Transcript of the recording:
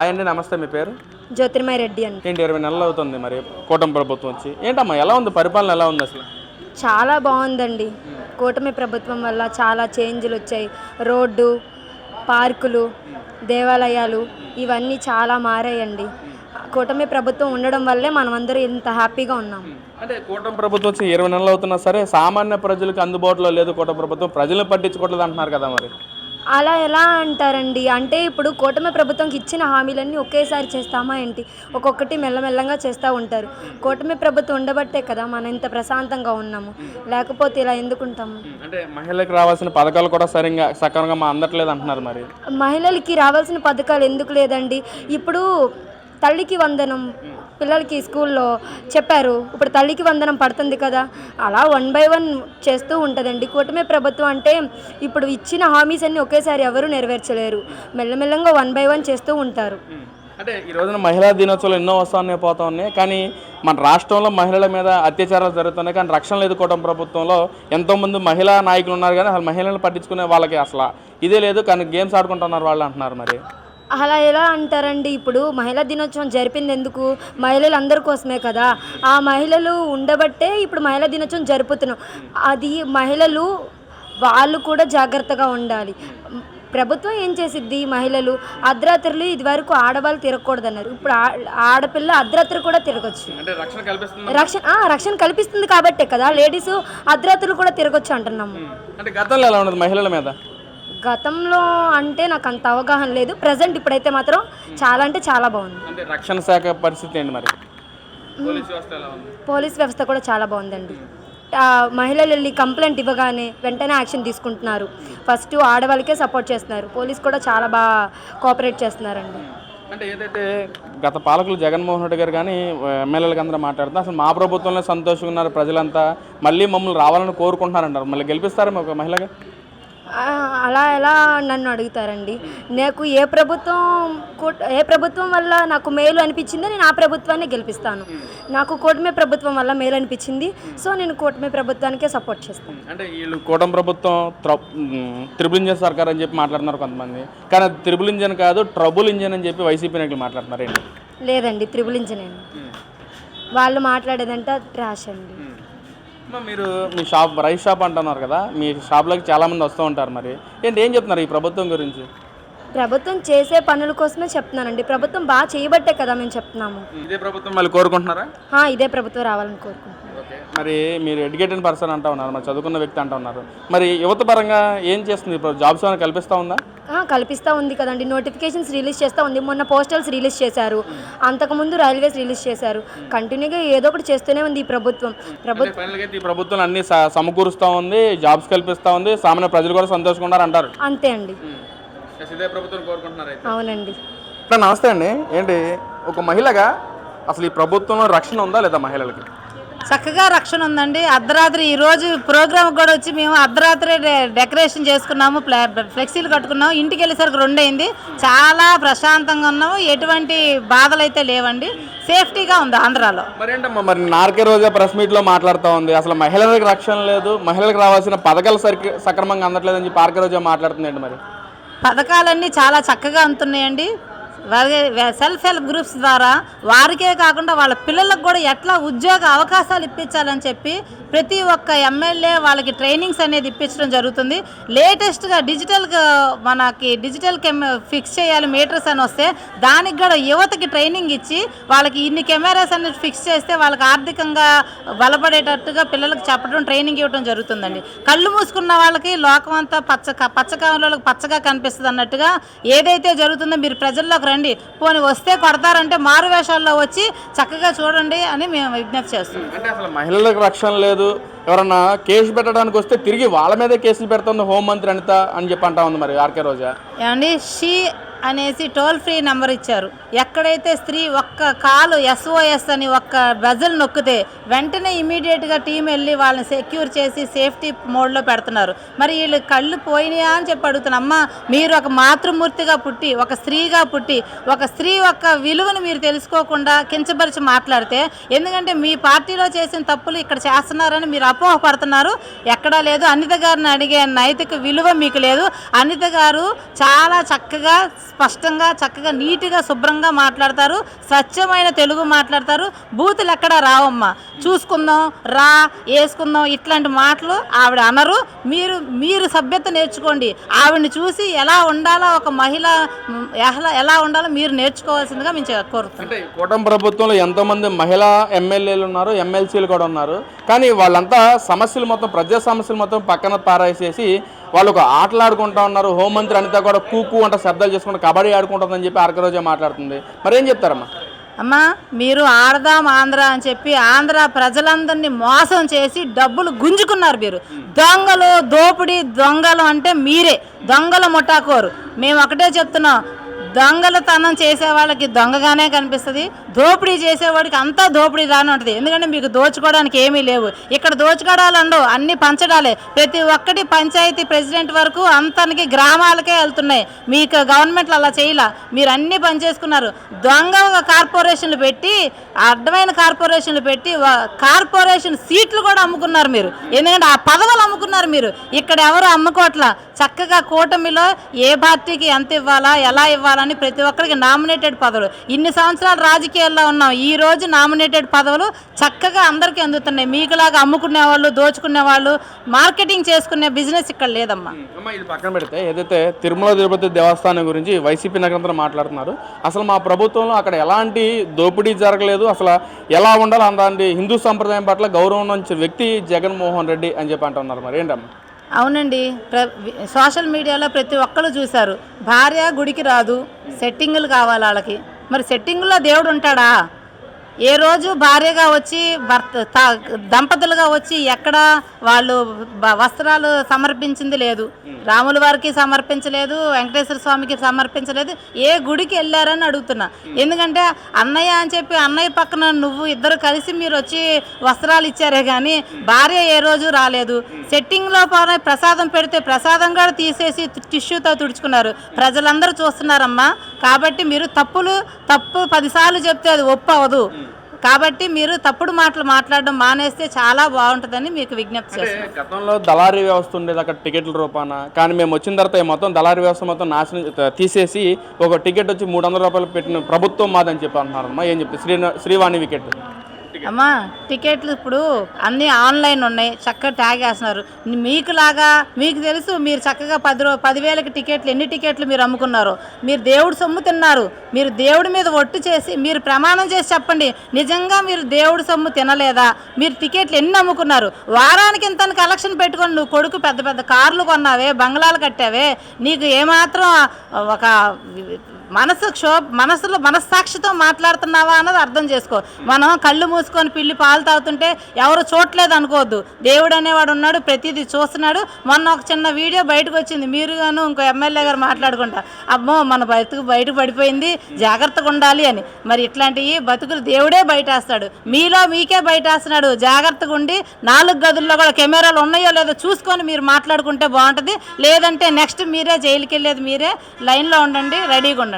Hi అండి, నమస్తే. మీ పేరు? జ్యోతిర్మయ రెడ్డి అండి. ఏంటి 20 నెలలు అవుతుంది మరి కూటమి ప్రభుత్వం వచ్చి. ఏంటమ్మా ఎలా ఉంది పరిపాలన, ఎలా ఉంది అసలు? చాలా బాగుందండి. కూటమి ప్రభుత్వం వల్ల చాలా చేంజ్లు వచ్చాయి. రోడ్డు, పార్కులు, దేవాలయాలు ఇవన్నీ చాలా మారాయండి. కూటమి ప్రభుత్వం ఉండడం వల్లే మనమందరం ఇంత హ్యాపీగా ఉన్నాం. అంటే కూటమి ప్రభుత్వం వచ్చి 20 నెలలు అవుతున్నా సరే సామాన్య ప్రజలకు అందుబాటులో లేదు కూటమి ప్రభుత్వం, ప్రజలను పట్టించుకోవట్లేదు అంటున్నారు కదా మరి. అలా ఎలా అంటారండి? అంటే ఇప్పుడు కూటమి ప్రభుత్వంకి ఇచ్చిన హామీలన్నీ ఒకేసారి చేస్తామా ఏంటి? ఒక్కొక్కటి మెల్లమెల్లంగా చేస్తూ ఉంటారు. కూటమి ప్రభుత్వం ఉండబట్టే కదా మనం ఇంత ప్రశాంతంగా ఉన్నాము. లేకపోతే ఇలా ఎందుకుంటాము? అంటే మహిళలకు రావాల్సిన పథకాలు కూడా సక్రమంగా అందట్లేదు అంటున్నారు మరి. మహిళలకి రావాల్సిన పథకాలు ఎందుకు లేదండి? ఇప్పుడు తల్లికి వందనం పిల్లలకి స్కూల్లో చెప్పారు. ఇప్పుడు తల్లికి వందనం పడుతుంది కదా, అలా 1 by 1 చేస్తూ ఉంటుందండి కూటమి ప్రభుత్వం. అంటే ఇప్పుడు ఇచ్చిన హామీస్ అన్నీ ఒకేసారి ఎవరు నెరవేర్చలేరు. మెల్లమెల్లంగా 1 by 1 చేస్తూ ఉంటారు. అంటే ఈ రోజున మహిళా దినోత్సవాలు ఎన్నో వస్తున్నాయి పోతా ఉన్నాయి, కానీ మన రాష్ట్రంలో మహిళల మీద అత్యాచారాలు జరుగుతున్నాయి, కానీ రక్షణ లేదు. కూటమి ప్రభుత్వంలో ఎంతోమంది మహిళా నాయకులు ఉన్నారు, కానీ అసలు మహిళలను పట్టించుకునే వాళ్ళకి అసలు ఇదే లేదు. కానీ గేమ్స్ ఆడుకుంటున్నారు వాళ్ళు అంటున్నారు మరి. అలా ఎలా అంటారండి? ఇప్పుడు మహిళా దినోత్సవం జరిపింది ఎందుకు? మహిళలు అందరి కోసమే కదా. ఆ మహిళలు ఉండబట్టే ఇప్పుడు మహిళా దినోత్సవం జరుపుతున్నాం. అది మహిళలు వాళ్ళు కూడా జాగ్రత్తగా ఉండాలి. ప్రభుత్వం ఏం చేసిద్ది? మహిళలు అర్ధరాత్రులు ఇదివరకు ఆడవాళ్ళు తిరగకూడదన్నారు. ఇప్పుడు ఆడపిల్ల అర్ధరాత్రి కూడా తిరగచ్చు. రక్షణ కల్పిస్తుంది కాబట్టే కదా లేడీస్ అర్ధరాత్రులు కూడా తిరగచ్చు అంటున్నాము. అంటే గతంలో ఎలా ఉన్నది మహిళల మీద? గతంలో అంటే నాకు అంత అవగాహన లేదు. ప్రజెంట్ ఇప్పుడైతే మాత్రం చాలా అంటే చాలా బాగుంది. అంటే రక్షణ శాఖ పరిస్థితి ఏంటి మరి? పోలీస్ వ్యవస్థ కూడా చాలా బాగుందండి. మహిళలు వెళ్ళి కంప్లైంట్ ఇవ్వగానే వెంటనే యాక్షన్ తీసుకుంటున్నారు. ఫస్ట్ ఆడవాళ్ళకే సపోర్ట్ చేస్తున్నారు. పోలీస్ కూడా చాలా బాగా కోఆపరేట్ చేస్తున్నారండి. అంటే ఏదైతే గత పాలకులు జగన్మోహన్ రెడ్డి గారు కానీ ఎమ్మెల్యేలకు అందరూ మాట్లాడుతున్నారు, అసలు మా ప్రభుత్వంలో సంతోషంగా ఉన్నారు ప్రజలంతా, మళ్ళీ మమ్మల్ని రావాలని కోరుకుంటున్నారంటారు. మళ్ళీ గెలిపిస్తారా ఒక మహిళగా? అలా ఎలా నన్ను అడుగుతారండి? నాకు ఏ ప్రభుత్వం వల్ల నాకు మేలు అనిపించిందో నేను ఆ ప్రభుత్వాన్ని గెలిపిస్తాను. నాకు కూటమి ప్రభుత్వం వల్ల మేలు అనిపించింది, సో నేను కూటమి ప్రభుత్వానికే సపోర్ట్ చేస్తాను. అంటే వీళ్ళు కూటమి ప్రభుత్వం త్రిబుల్ ఇంజన్ సర్కార్ అని చెప్పి మాట్లాడుతున్నారు కొంతమంది, కానీ అది త్రిబుల్ ఇంజన్ కాదు, ట్రబుల్ ఇంజన్ అని చెప్పి వైసీపీ నాయకులు మాట్లాడుతున్నారు. ఏంటి? లేదండి, త్రిబుల్ ఇంజన్ అండి. వాళ్ళు మాట్లాడేదంటే ట్రాష్ అండి. మీరు మీ రైస్ షాప్ అంటున్నారు కదా, మీ షాప్లోకి చాలామంది వస్తూ ఉంటారు, మరి ఏం చెప్తున్నారు ఈ ప్రభుత్వం గురించి? ప్రభుత్వం చేసే పనుల కోసమే చెప్తున్నానండి. ప్రభుత్వం బాగా చేయబట్టే కదా మేము చెప్తున్నాము. ఇదే ప్రభుత్వం మళ్ళీ కోరుకుంటున్నారా? ఇదే ప్రభుత్వం రావాలని కోరుకుంటున్నాను. మరి మీరు ఎడ్యుకేటెడ్ పర్సన్ అంటూ ఉన్నారు, మరి చదువుకున్న వ్యక్తి అంటూ ఉన్నారు, మరి యువత పరంగా ఏం చేస్తుంది? ఇప్పుడు జాబ్స్ ఏమైనా కల్పిస్తూ ఉందా? కల్పిస్తూ ఉంది కదండి. నోటిఫికేషన్స్ రిలీజ్ చేస్తూ ఉంది. మొన్న పోస్టల్స్ రిలీజ్ చేశారు, అంతకుముందు రైల్వేస్ రిలీజ్ చేశారు. కంటిన్యూగా ఏదో ఒకటి చేస్తూనే ఉంది ఈ ప్రభుత్వం. ఈ ప్రభుత్వం అన్ని సమకూరుస్తూ ఉంది, జాబ్స్ కల్పిస్తూ ఉంది, సామాన్య ప్రజలు కూడా సంతోషంగా ఉన్నారు అంటారు. అంతే అండి. ప్రభుత్వం కోరుకుంటున్నారు. అవునండి. నమస్తే అండి. ఏంటి ఒక మహిళగా అసలు ఈ ప్రభుత్వంలో రక్షణ ఉందా లేదా మహిళలకి? చక్కగా రక్షణ ఉందండి. అర్ధరాత్రి ఈరోజు ప్రోగ్రామ్ కూడా వచ్చి మేము అర్ధరాత్రి డెకరేషన్ చేసుకున్నాము, ఫ్లెక్సీలు కట్టుకున్నాము. ఇంటికి వెళ్ళేసరికి 2 అయింది. చాలా ప్రశాంతంగా ఉన్నాము, ఎటువంటి బాధలు అయితే లేవండి. సేఫ్టీగా ఉంది ఆంధ్రాలో. మరేంటమ్మా మరి నార్కే రోజా ప్రెస్ మీట్లో మాట్లాడుతూ ఉంది, అసలు మహిళలకు రక్షణ లేదు, మహిళలకు రావాల్సిన పథకాలు సక్రమంగా అందట్లేదని చెప్పి ఆర్కే రోజా మాట్లాడుతుందండి. మరి పథకాలన్నీ చాలా చక్కగా అందుతున్నాయండి. సెల్ఫ్ హెల్ప్ గ్రూప్స్ ద్వారా వారికే కాకుండా వాళ్ళ పిల్లలకు కూడా ఎట్లా ఉద్యోగ అవకాశాలు ఇప్పించాలని చెప్పి ప్రతి ఒక్క ఎమ్మెల్యే వాళ్ళకి ట్రైనింగ్స్ అనేది ఇప్పించడం జరుగుతుంది. లేటెస్ట్గా డిజిటల్ ఫిక్స్ చేయాలి మీటర్స్ అని వస్తే దానికి కూడా యువతకి ట్రైనింగ్ ఇచ్చి వాళ్ళకి ఇన్ని కెమెరాస్ అనేది ఫిక్స్ చేస్తే వాళ్ళకి ఆర్థికంగా బలపడేటట్టుగా పిల్లలకు చెప్పడం, ట్రైనింగ్ ఇవ్వడం జరుగుతుందండి. కళ్ళు మూసుకున్న వాళ్ళకి లోకం అంతా పచ్చకాలంలోకి పచ్చగా కనిపిస్తుంది అన్నట్టుగా ఏదైతే జరుగుతుందో మీరు ప్రజల్లోకి రండి, పోనీ వస్తే కొడతారంటే మారు వేషాల్లో వచ్చి చక్కగా చూడండి అని మేము విజ్ఞప్తి చేస్తున్నాం. అంటే అసలు మహిళలకు రక్షణ లేదు, ఎవరన్నా కేసు పెట్టడానికి వస్తే తిరిగి వాళ్ళ మీదే కేసులు పెడుతుంది హోంమంత్రి అనిత అని చెప్పి అంటా ఉంది మరి ఆర్కే రోజా. ఏమండి, అనేసి టోల్ ఫ్రీ నెంబర్ ఇచ్చారు. ఎక్కడైతే స్త్రీ ఒక్క కాలు SOS అని ఒక్క బజల్ నొక్కితే వెంటనే ఇమీడియట్గా టీం వెళ్ళి వాళ్ళని సెక్యూర్ చేసి సేఫ్టీ మోడ్లో పెడుతున్నారు. మరి వీళ్ళు కళ్ళు పోయినాయా అని చెప్పి అడుగుతున్నా. అమ్మ, మీరు ఒక మాతృమూర్తిగా పుట్టి, ఒక స్త్రీగా పుట్టి, ఒక స్త్రీ యొక్క విలువను మీరు తెలుసుకోకుండా కించపరిచి మాట్లాడితే, ఎందుకంటే మీ పార్టీలో చేసిన తప్పులు ఇక్కడ చేస్తున్నారని మీరు అపోహపడుతున్నారు. ఎక్కడా లేదు. అనిత గారిని అడిగే నైతిక విలువ మీకు లేదు. అనిత గారు చాలా చక్కగా స్పష్టంగా చక్కగా నీట్గా శుభ్రంగా మాట్లాడతారు, స్వచ్ఛమైన తెలుగు మాట్లాడతారు. బూతులు ఎక్కడ రావమ్మా, చూసుకుందాం రా వేసుకుందాం ఇట్లాంటి మాటలు ఆవిడ అనరు. మీరు సభ్యత నేర్చుకోండి. ఆవిడని చూసి ఎలా ఉండాలో, ఒక మహిళ ఎలా ఉండాలో మీరు నేర్చుకోవాల్సిందిగా మేము కోరుతున్నాం. అంటే కూటమి ప్రభుత్వంలో ఎంతోమంది మహిళా ఎమ్మెల్యేలు ఉన్నారు, ఎమ్మెల్సీలు కూడా ఉన్నారు. కానీ వాళ్ళంతా సమస్యలు మొత్తం, ప్రజా సమస్యలు మొత్తం పక్కన పారేసేసి వాళ్ళు ఒక ఆటలు ఆడుకుంటా ఉన్నారు. హోంమంత్రి అనిత కూడా కూకు అంటే శబ్దాలు చేసుకుంటూ కబడ్డీ ఆడుకుంటుందని చెప్పి ఆర్కరోజే మాట్లాడుతుంది. మరి ఏం చెప్తారమ్మా? అమ్మా, మీరు ఆడదాం ఆంధ్ర అని చెప్పి ఆంధ్ర ప్రజలందరినీ మోసం చేసి డబ్బులు గుంజుకున్నారు. మీరు దొంగలు, దోపిడీ దొంగలు అంటే మీరే దొంగల ముఠాకోరు. మేము ఒకటే చెప్తున్నాం, దొంగలతనం చేసే వాళ్ళకి దొంగగానే కనిపిస్తుంది, దోపిడీ చేసేవాడికి అంతా దోపిడీలానే ఉంటుంది. ఎందుకంటే మీకు దోచుకోవడానికి ఏమీ లేవు. ఇక్కడ దోచుకోవడాలు అన్ని పంచడాలే. ప్రతి ఒక్కటి పంచాయతీ ప్రెసిడెంట్ వరకు అంతనికి గ్రామాలకే వెళ్తున్నాయి. మీకు గవర్నమెంట్లు అలా చేయలా, మీరు అన్నీ పనిచేసుకున్నారు. దొంగ కార్పొరేషన్లు పెట్టి, అడ్డమైన కార్పొరేషన్లు పెట్టి కార్పొరేషన్ సీట్లు కూడా అమ్ముకున్నారు మీరు. ఎందుకంటే ఆ పదవులు అమ్ముకున్నారు మీరు. ఇక్కడ ఎవరు అమ్ముకోవట్లా. చక్కగా కూటమిలో ఏ పార్టీకి ఎంత ఇవ్వాలా, ఎలా ఇవ్వాలని ప్రతి ఒక్కరికి నామినేటెడ్ పదవులు. ఇన్ని సంవత్సరాలు రాజకీయాల్లో ఉన్నాం, ఈ రోజు నామినేటెడ్ పదవులు చక్కగా అందరికీ అందుతున్నాయి. మీకులాగా అమ్ముకునే వాళ్ళు, దోచుకునే వాళ్ళు, మార్కెటింగ్ చేసుకునే బిజినెస్ ఇక్కడ లేదమ్మా. ఇది పక్కన పెడితే ఏదైతే తిరుమల తిరుపతి దేవస్థానం గురించి వైసీపీ నాయకులంతా మాట్లాడుతున్నారు. అసలు మా ప్రభుత్వంలో అక్కడ ఎలాంటి దోపిడీ జరగలేదు, అసలు ఎలా ఉండాలి అలాంటి హిందూ సంప్రదాయం పట్ల గౌరవం నుంచి వ్యక్తి జగన్మోహన్ రెడ్డి అని చెప్పి అంటున్నారు. మరి ఏంటమ్మా? అవునండి, సోషల్ మీడియాలో ప్రతి ఒక్కరు చూశారు. భార్య గుడికి రాదు, సెట్టింగులు కావాలి వాళ్ళకి. మరి సెట్టింగుల్లో దేవుడు ఉంటాడా? ఏ రోజు భార్యగా వచ్చి దంపతులుగా వచ్చి ఎక్కడ వాళ్ళు వస్త్రాలు సమర్పించింది లేదు. రాముల వారికి సమర్పించలేదు, వెంకటేశ్వర స్వామికి సమర్పించలేదు. ఏ గుడికి వెళ్ళారని అడుగుతున్నా. ఎందుకంటే అన్నయ్య అని చెప్పి అన్నయ్య పక్కన నువ్వు ఇద్దరు కలిసి మీరు వచ్చి వస్త్రాలు ఇచ్చారే కానీ భార్య ఏ రోజు రాలేదు. సెట్టింగ్లో ప్రసాదం పెడితే ప్రసాదం కూడా తీసేసి టిష్యూతో తుడుచుకున్నారు. ప్రజలందరూ చూస్తున్నారమ్మా. కాబట్టి మీరు తప్పు 10 సార్లు చెప్తే అది ఒప్పు అవ్వదు. కాబట్టి మీరు తప్పుడు మాటలు మాట్లాడడం మానేస్తే చాలా బాగుంటుందని మీకు విజ్ఞప్తి చేస్తున్నాను. గతంలో దళారీ వ్యవస్థ ఉండేది అక్కడ టికెట్ల రూపాన. కానీ మేము వచ్చిన తర్వాత మొత్తం దళారీ వ్యవస్థ మొత్తం నాశనం తీసేసి ఒక టికెట్ వచ్చి 300 రూపాయలు పెట్టిన ప్రభుత్వం మాదని చెప్పి అంటున్నారమ్మా. ఏం చెప్తే శ్రీవాణి వికెట్ అమ్మా, టికెట్లు ఇప్పుడు అన్నీ ఆన్లైన్ ఉన్నాయి, చక్కగా ట్యాగ్ వేస్తున్నారు. మీకు తెలుసు, మీరు చక్కగా 10,000కి టికెట్లు, ఎన్ని టికెట్లు మీరు అమ్ముకున్నారు. మీరు దేవుడు సొమ్ము తిన్నారు. మీరు దేవుడి మీద ఒట్టు చేసి మీరు ప్రమాణం చేసి చెప్పండి, నిజంగా మీరు దేవుడి సొమ్ము తినలేదా? మీరు టికెట్లు ఎన్ని అమ్ముకున్నారు? వారానికి ఇంత కలెక్షన్ పెట్టుకొని నువ్వు కొడుకు పెద్ద పెద్ద కార్లు కొన్నావే, బంగ్లాలు కట్టావే, నీకు ఏమాత్రం ఒక మనస్సాక్షితో మాట్లాడుతున్నావా అన్నది అర్థం చేసుకో. మనం కళ్ళు మూసుకొని పిల్లి పాలు తాగుతుంటే ఎవరు చూడలేదు అనుకోవద్దు. దేవుడు అనేవాడు ఉన్నాడు, ప్రతిదీ చూస్తున్నాడు. మొన్న ఒక చిన్న వీడియో బయటకు వచ్చింది, మీరుగాను ఇంకో ఎమ్మెల్యే గారు మాట్లాడుకుంటా, అమ్మో మన బయటకు పడిపోయింది, జాగ్రత్తగా ఉండాలి అని. మరి ఇట్లాంటివి బతుకులు దేవుడే బయటేస్తాడు, మీకే బయటేస్తున్నాడు. జాగ్రత్తగా ఉండి 4 గదుల్లో కూడా కెమెరాలు ఉన్నాయో లేదో చూసుకొని మీరు మాట్లాడుకుంటే బాగుంటుంది. లేదంటే నెక్స్ట్ మీరే జైలుకి వెళ్ళేది మీరే. లైన్లో ఉండండి, రెడీగా ఉండండి.